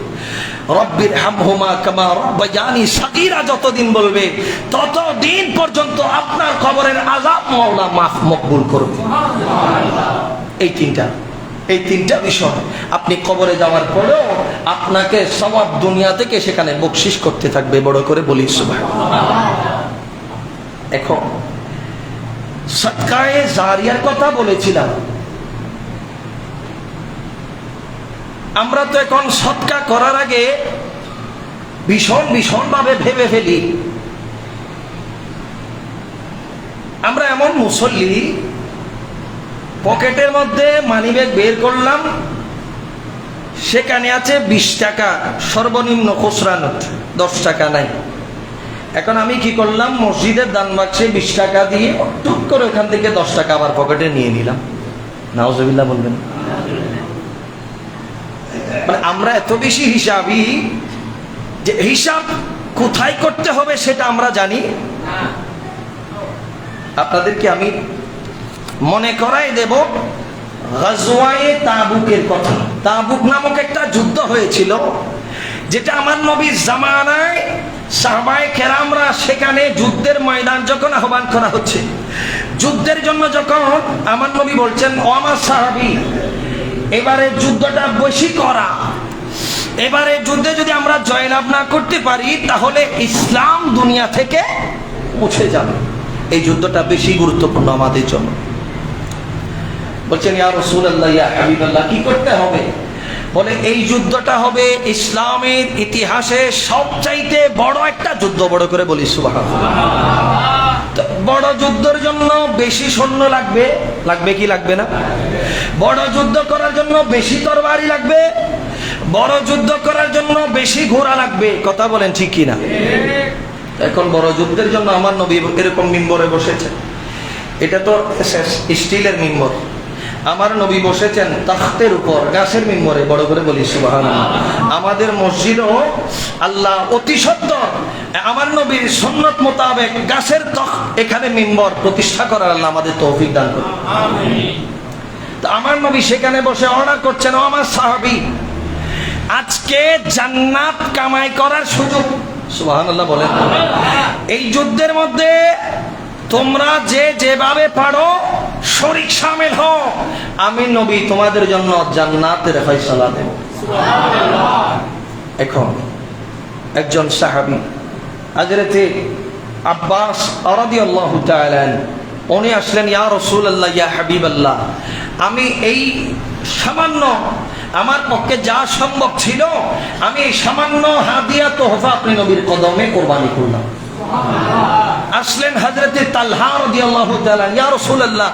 রব্বির হামহুমা কামা রব্বায়ানি সাগীরা যতদিন বলবে, ততদিন পর্যন্ত আপনার কবরের আযাব মাওলা মাফ মকবুল করবে। এই তিনটা বিষয় আপনি কবরে যাওয়ার পরেও আপনাকে সওয়াব দুনিয়া থেকে সেখানে বকশিশ করতে থাকবে। বড় করে বলি সুবহানাল্লাহ। এখন সাদকায়ে জারিয়ার কথা বলেছিলাম, আমরা তো এখন সদকা করার আগে ভীষণ ভাবে ভেবে ফেলি। আমরা এমন মুসল্লি, পকেটের মধ্যে মানিব্যাগ বের করলাম, সেখানে আছে 20 টাকা, সর্বনিম্ন খুচরা নোট, 10 টাকা নাই। এখন আমি কি করলাম, মসজিদের দান বাক্সে 20 টাকা দিয়ে টুক করে ওখান থেকে 10 টাকা আবার পকেটে নিয়ে নিলাম। নাউজুবিল্লাহ বলবেন। মানে আমরা এত বেশি হিসাবি যে হিসাব কোথায় করতে হবে সেটা আমরা জানি। আপনাদেরকে আমি মনে করাই দেব গাজওয়ায়ে তাবুকের কথা। তাবুক নামক একটা যুদ্ধ হয়েছিল, যেটা আমার নবীর জামানায় সাহাবায়ে কেরামরা সেখানে যুদ্ধের ময়দান যখন আহ্বান করা হচ্ছে, যুদ্ধের জন্য যখন আমার নবী বলছেন ও আমার সাহাবী, এবারে যুদ্ধটা বেশি করা, এবারে যুদ্ধে যদি আমরা জয়লাভ না করতে পারি তাহলে ইসলাম দুনিয়া থেকে মুছে যাবে, এই যুদ্ধটা বেশি গুরুত্বপূর্ণ আমাদের জন্য। বলছেন ইয়া রাসূলুল্লাহ, ইয়া হাবিবাল্লাহ, কি করতে হবে? বলে এই যুদ্ধটা হবে ইসলামের ইতিহাসে সবচাইতে বড় একটা যুদ্ধ। বড় করে বলি সুবহানাল্লাহ। বড় যুদ্ধের জন্য বেশি সৈন্য লাগবে, লাগবে কি লাগবে না? বড় যুদ্ধ করার জন্য বেশি তরবারি লাগবে, বড় যুদ্ধ করার জন্য বেশি ঘোড়া লাগবে। কথা বলেন ঠিক কি না? এখন বড় যুদ্ধের জন্য আমার নবী এরকম মিম্বরে বসেছেন, এটা তো স্টিলের মিম্বর, আমার নবী বসেছেন তাখতের উপর, গাছের মিম্বরে। বড় করে বলি সুবহানাল্লাহ। আমাদের মসজিদও আল্লাহ অতি সত্বর আমার নবীর সুন্নত মোতাবেক গাছের তখ্ত, এখানে মিম্বর প্রতিষ্ঠা করার আল্লাহ আমাদের তৌফিক দান করুন। তো আমার নবী সেখানে বসে অর্ডার করছেন, ও আমার সাহাবী, আজকে জান্নাত কামাই করার সুযোগ। সুবহানাল্লাহ বলেন। এই যুদ্ধের মধ্যে তোমরা যে যেভাবে পারো শরীক শামিল হও, আমি নবী তোমাদের জন্য জান্নাতের ফয়সালা দেব। এখন একজন সাহাবী হযরতে আব্বাস রাদিয়াল্লাহু তাআলা উনি আসলেন, ইয়া রাসূলুল্লাহ, ইয়া হাবিবাল্লাহ, আমি এই সামান্য আমার পক্ষে যা সম্ভব ছিল আমি এই সামান্য হাদিয়া তোহফা আপনি নবীর কদমে কোরবানি করলাম। আসলেন হযরতে তালহা রাদিয়াল্লাহু তাআলা, ইয়া রাসূলুল্লাহ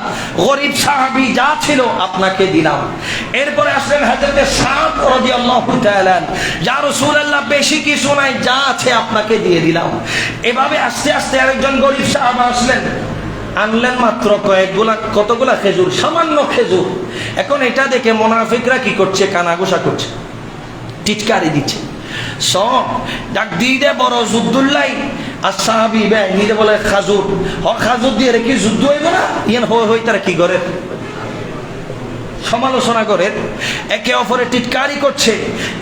গরীব সাহাবী যা ছিল আপনাকে দিলাম। এরপরে আসলেন হযরতে সাদ রাদিয়াল্লাহু তাআলা, ইয়া রাসূলুল্লাহ বেশি কিছু নাই, যা আছে আপনাকে দিয়ে দিলাম। এভাবে আস্তে আস্তে আরেকজন গরীব সাহাবা আসলেন, আনলেন মাত্র কতগুলা খেজুর, সামান্য খেজুর। এখন এটা দেখে মুনাফিকরা কি করছে, কানাঘুষা করছে, টিটকারি দিচ্ছে। সব ডাক দিয়ে বড় যুদ্ধুল্লাই আর সাহাবি নিজে বলে খাজুর, খাজুর দিয়ে রেখে যুদ্ধ হইব না, ইয়ান হই তারা কি করে সমালোচনা করে, একে অপরে টিটকারি করছে।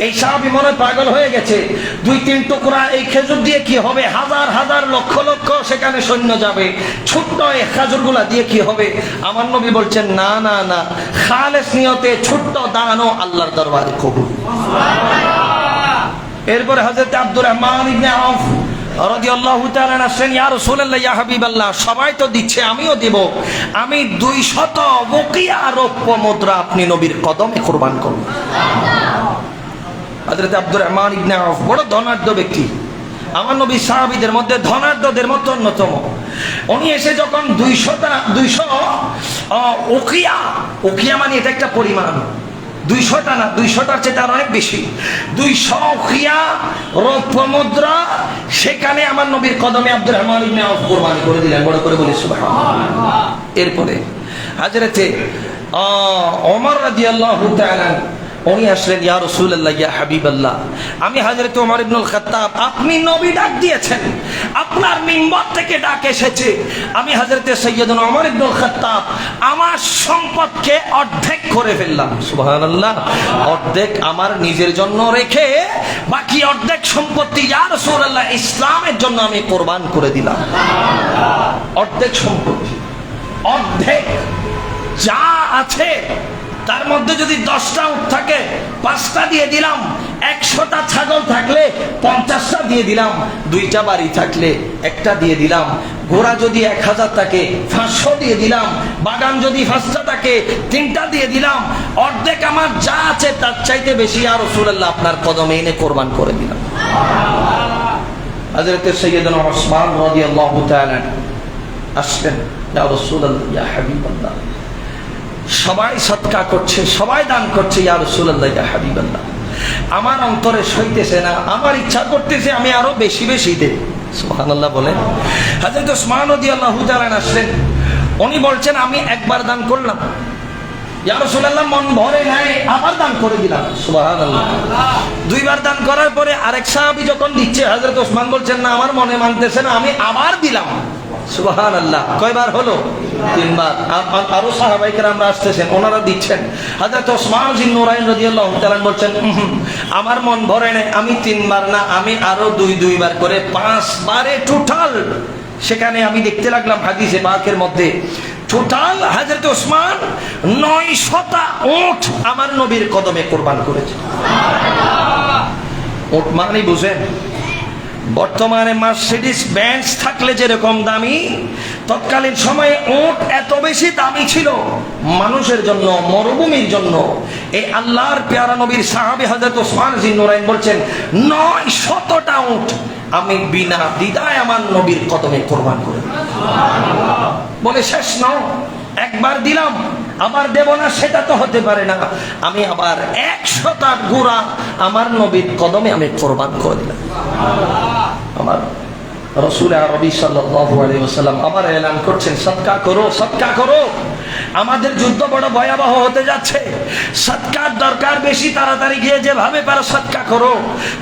এই সাহাবী মনে পাগল হয়ে গেছে, 2-3 টুকরা এই খেজুর দিয়ে কি হবে, হাজার হাজার লক্ষ লক্ষ সেখানে সৈন্য যাবে, ছোট্ট এই খেজুরগুলা দিয়ে কি হবে। আমার নবী বলছেন না না না, খালেস নিয়তে ছোট্ট দানও আল্লাহর দরবারে কবুল। এরপরে হযরত আব্দুর রহমান ইবনে আওফ রাদিয়াল্লাহু তাআলা আসেন, ইয়া রাসূলুল্লাহ ইয়া হাবিবাল্লাহ সবাই তো দিচ্ছে আমিও দেব, আমি 200 ওকিয়া রৌপ্য মুদ্রা আপনি নবীর কদমে কুরবান করব। হযরত আব্দুর রহমান ইবনে আওফ বড় ধনাঢ্য ব্যক্তি, আমার নবী সাহাবীদের মধ্যে ধনাঢ্যদের মধ্যে অন্যতম। উনি এসে যখন 200 ওকিয়া মানে এটা একটা পরিমাণ, 200টা না, 200টার চেয়ে তার অনেক বেশি, 200 ওকিয়া রৌপ্য মুদ্রা সেখানে আমার নবীর কদমে আব্দুর রহমান ইবনে আওফ কুরবানি করে দিলেন। বড় করে বলি সুবহানাল্লাহ। এরপরে হযরতে ওমর রাদিয়াল্লাহু তাআলা উনি আসলেন, ইয়া রাসূলুল্লাহ ইয়া হাবিবাল্লাহ, আমি হযরত ওমর ইবনুল খাত্তাব, আপনি নবী ডাক দিয়েছেন, আপনার মিম্বর থেকে ডাক এসেছে, আমি হযরতে সাইয়্যিদুনা ওমর ইবনুল খাত্তাব আমার সম্পদকে অর্ধেক করে ফেললাম। সুবহানাল্লাহ। অর্ধেক আমার নিজের জন্য রেখে বাকি অর্ধেক সম্পত্তি ইয়া রাসূলুল্লাহ ইসলামের জন্য আমি কোরবান করে দিলাম। অর্ধেক সম্পত্তি, অর্ধেক যা আছে তার মধ্যে যদি 10টা উট থাকে 5টা দিয়ে দিলাম, 100টা ছাগল থাকলে 50টা দিয়ে দিলাম, 2টা বাড়ি থাকলে 1টা দিয়ে দিলাম, ঘোড়া যদি 1000 থাকে 500 দিয়ে দিলাম, বাগান যদি 5টা থাকে 3টা দিয়ে দিলাম, অর্ধেক আমার যা আছে তার চাইতে বেশি ইয়া রাসূলুল্লাহ আপনার কদমে এনে কোরবান করে দিলাম। হযরত সাইয়্যিদুনা ওসমান রাদিয়াল্লাহু তাআলা আসলেন, ইয়া রাসূলুল্লাহ ইয়া হাবিবাল্লাহ সবাই সদকা করছে, সবাই দান করছে, ইয়া রাসূলুল্লাহ ইয়া হাবিবাল্লাহ আমার অন্তরে সইতেছে না, আমার ইচ্ছা করতেছে আমি আরো বেশি বেশি দেই। সুবহানাল্লাহ বলেন। হযরত ওসমান রাদিয়াল্লাহু তাআলা আসলেন, উনি বলছেন আমি একবার দান করলাম, ইয়া রাসূলুল্লাহ মন ভরে নাই, আবার দান করে দিলাম। সুবহানাল্লাহ। 2বার দান করার পরে আরেক সাহাবী যখন দিচ্ছে, হযরত ওসমান বলছেন না আমার মনে মানতেছে না, আমি আবার দিলাম। সুবহানাল্লাহ। কয়বার হলো? 3বার। আরো সাহাবায়ে কেরামরা আসতেছেন, ওনারা দিচ্ছেন। হযরত ওসমান জিন্নুরাইন রাদিয়াল্লাহু তাআলা বলছেন আমার মন ভরে নাই, আমি 3বার না, আমি আরো 2বার করে 5 বারে টোটাল। সেখানে আমি দেখতে লাগলাম হাদিসে পাকের মধ্যে টোটাল হযরত ওসমান 900টা উট আমার নবীর কদমে কুরবান করেছে। উট মানে বুঝেন, বর্তমানে মার্সিডিজ বেঞ্জ থাকলে যেরকম দামি, তৎকালীন সময়ে উট এত বেশি দামি ছিল মানুষের জন্য, মরুভূমির জন্য। এই আল্লাহর পেয়ারা নবীর সাহাবী হযরত ওসমান জিন্নুরাইন বলছেন 900টা উট আমি বিনা দ্বিধায় আমার নবীর কদমে কোরবান করে বলে শেষ নাও, একবার দিলাম আবার দেব না সেটা তো হতে পারে না, আমি আবার 100টা ঘোড়া আমার নবীর কদমে আমি কোরবান করে দিলাম। আমার রাসূল আরবি সাল্লাল্লাহু আলাইহি ওয়াসাল্লাম আবার এলান করছেন সদকা করো, সদকা করো, আমাদের যুদ্ধ বড় ভয়াবহ হতে যাচ্ছে, সদকার দরকার বেশি, তাড়াতাড়ি গিয়ে যেভাবে পারো সদকা করো।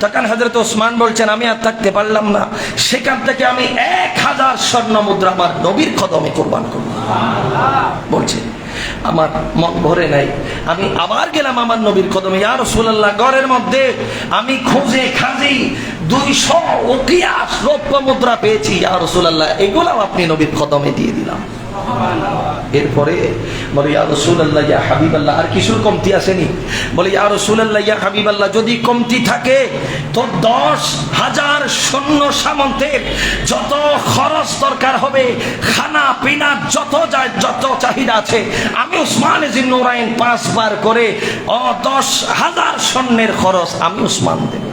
তখন হযরত ওসমান বলছেন আমি আর থাকতে পারলাম না, সেখান থেকে আমি 1000 স্বর্ণ মুদ্রা আমার নবীর কদমে কোরবান করব। বলছে আমার মন ভরে নাই, আমি আবার গেলাম আমার নবীর কদমে, ইয়া রাসূলুল্লাহ ঘরের মধ্যে আমি খুঁজে খাজি 200 ওকিয়া রৌপ্য মুদ্রা পেয়েছি, ইয়া রাসূলুল্লাহ এগুলাও আপনি নবীর কদমে দিয়ে দিলাম। এরপরে বলে ইয়া রাসূলুল্লাহ ইয়া হাবিবাল্লাহ, আর কিছুর কমতি আসেনি? বলে ইয়া রাসূলুল্লাহ ইয়া হাবিবাল্লাহ, যদি কমতি থাকে তো 10,000 সৈন্য সামন্তের যত খরচ দরকার হবে, খানা পিনা যত চাহিদা আছে, আমি উসমান জিন্নুরাইন 5 বার করে 10,000 সৈন্যের খরচ আমি উসমান দেব।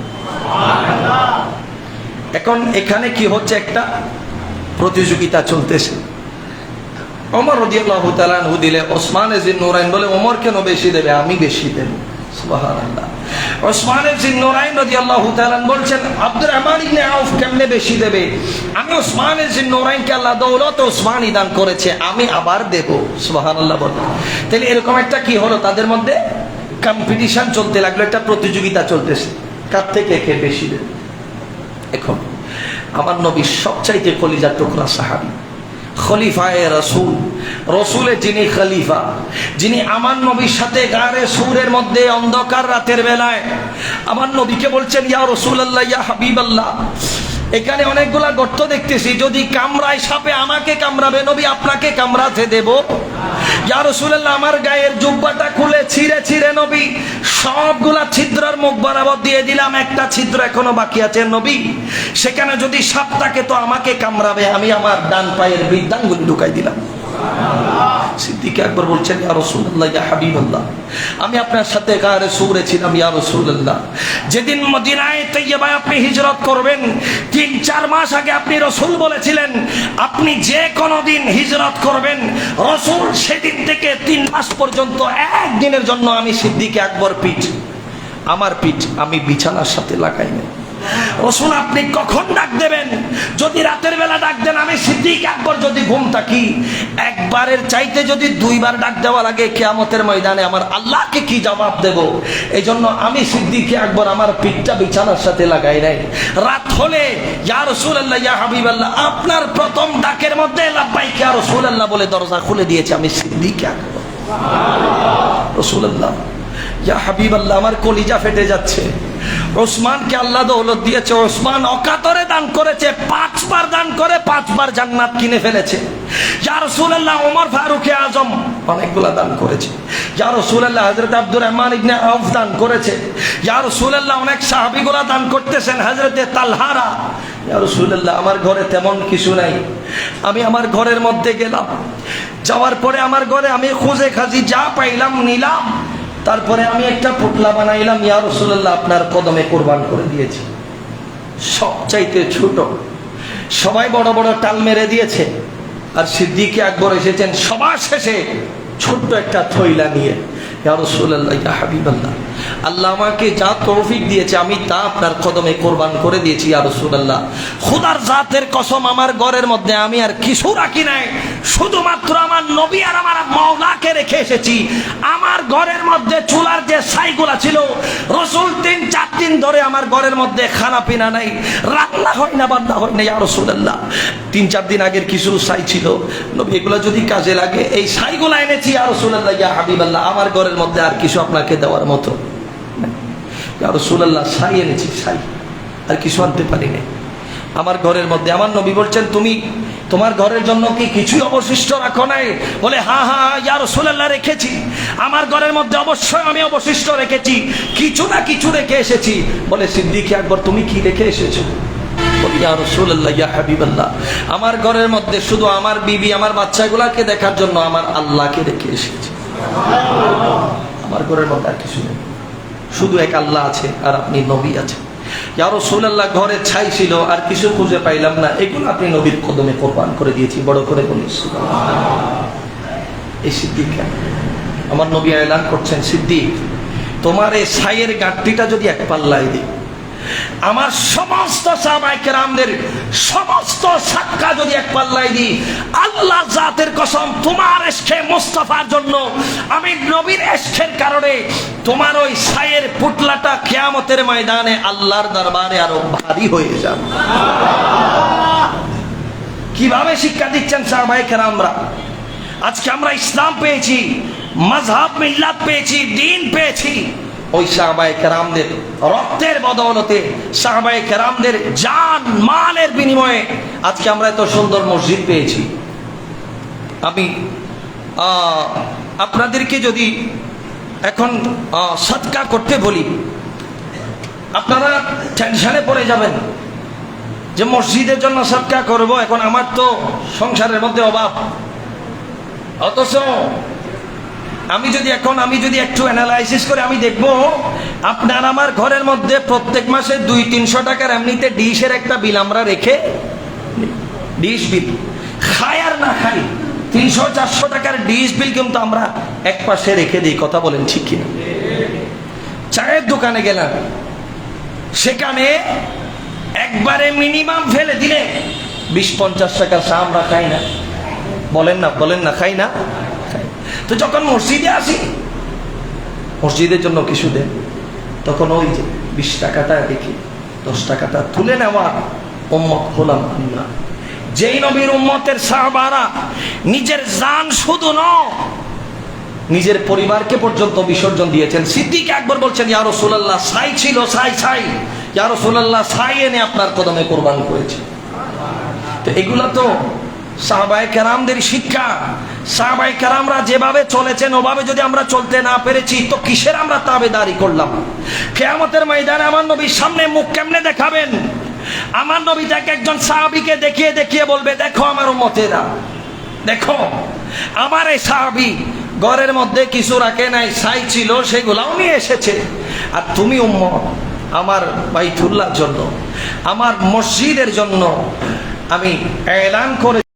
এখন এখানে কি হচ্ছে, একটা প্রতিযোগিতা চলতেছে। ওমর রাদিয়াল্লাহু তাআলা আনহু দিলে, ওসমান জিন্নুরাইন বলে ওমর কেন বেশি দেবে, আমি বেশি দেব। সুবহানাল্লাহ। ওসমান জিন্নুরাইন রাদিয়াল্লাহু তাআলা বলছেন আব্দুর রহমান ইবনে আউফ কেমনে বেশি দেবে, আমি ওসমান জিন্নুরাইনকে আল্লাহ দৌলত ওসমানই দান করেছে, আমি আবার দেব। সুবহানাল্লাহ বলে। তাহলে এরকম একটা কি হলো, তাদের মধ্যে কম্পিটিশন চলতে লাগলো, একটা প্রতিযোগিতা চলতেছে, কার থেকে কে বেশি দেবে। এখন আমার নবীর সবচাইতে কলিজার টুকরা সাহাবী, খলিফায়ে রাসূল, রাসূলের যিনি খলিফা, যিনি আমার নবীর সাথে গারে সূরের মধ্যে অন্ধকার রাতের বেলায় আমার নবীকে বলছেন ইয়া রাসূলুল্লাহ ইয়া হাবিবাল্লাহ, এখানে অনেকগুলা গর্ত দেখতেছি, যদি কামড়ায় সাপে আমাকে কামড়াবে, নবী আপনাকে কামড়াতে দেব? ইয়া রাসূলুল্লাহ, আমার গায়ের জুব্বাটা খুলে ছিঁড়ে নবী সবগুলা ছিদ্রের মুখ বরাবর দিয়ে দিলাম, একটা ছিদ্র এখনো বাকি আছে নবী, সেখানে যদি সাপ থাকে তো আমাকে কামড়াবে, আমি আমার ডান পায়ের বৃদ্ধাঙ্গুলি ঢুকাই দিলাম। সিদ্দিক আকবর বলছেন ইয়া রাসূলুল্লাহ ইয়া হাবিবাল্লাহ, আমি আপনার সাথে গারে সূরে ছিলাম ইয়া রাসূলুল্লাহ, যেদিন মদিনায়ে তৈয়বায় আপনি হিজরত করবেন 3-4 মাস আগে আপনি রাসূল বলেছিলেন আপনি যে কোনো দিন হিজরত করবেন, রাসূল সেদিন থেকে 3 মাস পর্যন্ত একদিনের জন্য আমি সিদ্দিক আকবর আমার পিঠ আমি বিছানার সাথে লাগাই না। রাসূল আপনি কখন ডাক দেবেন, যদি রাতের বেলা ডাক দেন, আমি সিদ্দিক আকবর যদি ঘুম থাকি, একবারের চাইতে যদি 2 বার ডাক দেওয়া লাগে কিয়ামতের ময়দানে আমার আল্লাহকে কি জবাব দেব? এই জন্য আমি সিদ্দিক আকবর আমার পিঠটা বিছানার সাথে লাগাই নাই। রাত হলে ইয়া রাসূলুল্লাহ ইয়া হাবিবাল্লাহ, আপনার প্রথম ডাকের মধ্যে লাব্বাইক ইয়া রাসূলুল্লাহ বলে দরজা খুলে দিয়েছে আমি সিদ্দিক আকবর। রাসূলুল্লাহ ইয়া হাবিবাল্লাহ, আমার কলিজা ফেটে যাচ্ছে। ওসমানকে আল্লাহ দৌলত দিয়েছে, ওসমান অকাতরে দান করেছে, 5 বার দান করে 5 বার জান্নাত কিনে ফেলেছে। ইয়া রাসূলুল্লাহ, ওমর ফারুক আজম অনেকগুলা দান করেছে। ইয়া রাসূলুল্লাহ, হযরত আব্দুর রহমান ইবনে আউফ দান করেছে। ইয়া রাসূলুল্লাহ, অনেক সাহাবীগুলা দান করতেছেন, হযরত তালহারা। ইয়া রাসূলুল্লাহ, আমার ঘরে তেমন কিছু নাই, আমি আমার ঘরের মধ্যে গেলাম, যাওয়ার পরে আমার ঘরে আমি খুঁজে খাজি যা পাইলাম নিলাম, তারপরে আমি একটা পুতলা বানাইলাম, ইয়া রাসূলুল্লাহ আপনার কদমে কুরবান করে দিয়েছি। সবচাইতে ছোট, সবাই বড় বড় টাল মেরে দিয়েছে, আর সিদ্দিক আকবর এসেছেন সবার শেষে ছোট্ট একটা থইলা নিয়ে। ইয়া রাসূলুল্লাহ ইয়া হাবিবাল্লাহ, আল্লাহ আমাকে যা তৌফিক দিয়েছে আমি তা আপনার কদমে কুরবান করে দিয়েছি ইয়া রাসূলুল্লাহ। খোদার জাতের কসম, আমার ঘরের মধ্যে আমি আর কিছু রাখি নাই, শুধুমাত্র আমার নবী আর আমার মাওলাকে রেখে এসেছি। আমার ঘরের মধ্যে চুলার যে ছাইগুলা ছিল, রাসূল 3-4 দিন ধরে আমার ঘরের মধ্যে খানা পিনা নাই, রান্না হয় না বান্না হয় না ইয়া রাসূলুল্লাহ। 3-4 দিন আগের কিছু ছাই ছিল, নবী এগুলো যদি কাজে লাগে, এই ছাইগুলা এনেছি ইয়া রাসূলুল্লাহ ইয়া হাবিবাল্লাহ, আমার ঘরের মধ্যে আর কিছু আপনাকে দেওয়ার মতো ইয়া রাসূলুল্লাহ, ছাই এনেছি, ছাই, আর কিছু আনতে পারি না আমার ঘরের মধ্যে। আমার নবী বলছেন তুমি তোমার ঘরের জন্য কি কিছুই অবশিষ্ট রাখো নাই? বলে হ্যাঁ হ্যাঁ ইয়া রাসূলুল্লাহ, রেখেছি, আমার ঘরের মধ্যে অবশ্যই আমি অবশিষ্ট রেখেছি, কিছু না কিছু রেখে এসেছি। বলে সিদ্দিক আকবর তুমি কি রেখে এসেছো? বলি ইয়া রাসূলুল্লাহ ইয়া হাবিবাল্লাহ, আমার ঘরের মধ্যে শুধু আমার বিবি আমার বাচ্চাগুলাকে দেখার জন্য আমার আল্লাহকে রেখে এসেছি। আমার ঘরের মধ্যে আর কিছু নেই, শুধু এক আল্লাহ আছে আর আপনি নবী আছে। ইয়া রাসূলুল্লাহ, ঘরে ছাই ছিল আর কিছু খুঁজে পাইলাম না, এগুলো আপনি নবীর কদমে কুরবান করে দিয়েছি। বড় করে বলি সুবহানাল্লাহ। এই সিদ্দিক আমার নবী এলান করছেন, সিদ্দিক তোমার এই ছাইয়ের গাঁটটিটা যদি এক পাল্লায় দিই, আমার সমস্ত সাহাবায়ে কেরামদের সমস্ত সাক্কা যদি এক পাল্লায় দিই, আল্লাহ জাতের কসম তোমার ইশকে মুস্তাফার জন্য আমি নবীর ইশকের কারণে তোমার ওই ছাইয়ের পুতলাটা কিয়ামতের ময়দানে আল্লাহর দরবারে আরো ভারী হয়ে যাবে। কিভাবে শিক্ষা দিচ্ছেন সাহাবায়ে কেরামরা? আজকে আমরা ইসলাম পেয়েছি, মাযহাব মিল্লাত পেয়েছি, দ্বীন পেয়েছি, ওই সাহাবায়ে কেরামদের রক্তের বদৌলতে, সাহাবায়ে কেরামদের জান মালের বিনিময়ে আজকে আমরা এত সুন্দর মসজিদ পেয়েছি। আমি আপনাদেরকে যদি এখন সদকা করতে বলি, আপনারা টেনশনে পড়ে যাবেন যে মসজিদের জন্য সদকা করব, এখন আমার তো সংসারের মধ্যে অভাব। অথচ আমি যদি একটু অ্যানালাইসিস করে আমি দেখব, আপনার আমার ঘরের মধ্যে প্রত্যেক মাসে 200-300 টাকার এমনিতে ডিশের একটা বিল আমরা রেখে, ডিশ বিল খাই আর না খাই 300-400 টাকার ডিশ বিল কিন্তু আমরা এক পাশে রেখে দিই। কথা বলেন ঠিক কিনা? চায়ের দোকানে গেলাম, সেখানে একবারে মিনিমাম ফেলে দিলে 20-50 টাকার চা আমরা খাই না। বলেন না খাই না? তো যখন মসজিদে আসি, মসজিদের জন্য কিছু দেন, তখন ওই যে 20 টাকাটা দেখি 10 টাকাটা তুলে নেওয়া উম্মত হলাম আমরা। যেই নবীর উম্মতের সাহাবারা নিজের জান শুধু নয়, নিজের পরিবারকে পর্যন্ত বিসর্জন দিয়েছেন। সিদ্দিক আকবর বলছেন, ইয়া রাসূলুল্লাহ, ছাই ছিল, ছাই ইয়া রাসূলুল্লাহ, ছাই এনে আপনার কদমে কুরবান করেছে। তো এগুলা তো সাহাবায়ে কেরামদের শিক্ষা। সাহাবায়ে কেরামরা যেভাবে চলেছেন ওভাবে যদি আমরা চলতে না পেরেছি তো কিসের আমরা তাবেদারি করলাম? কিয়ামতের ময়দানে আমার নবীর সামনে মুখ কেমনে দেখাবেন? আমার নবী তাকে একজন সাহাবীকে দেখিয়ে বলবে, দেখো আমার উম্মতেরা, দেখো আমার এই সাহাবী ঘরের মধ্যে কিছু রাখে নাই, ছাই ছিল সেগুলাও নিয়ে এসেছে। আর তুমি উম্মত আমার বাইতুল্লাহর জন্য, আমার মসজিদের জন্য আমি এলান করে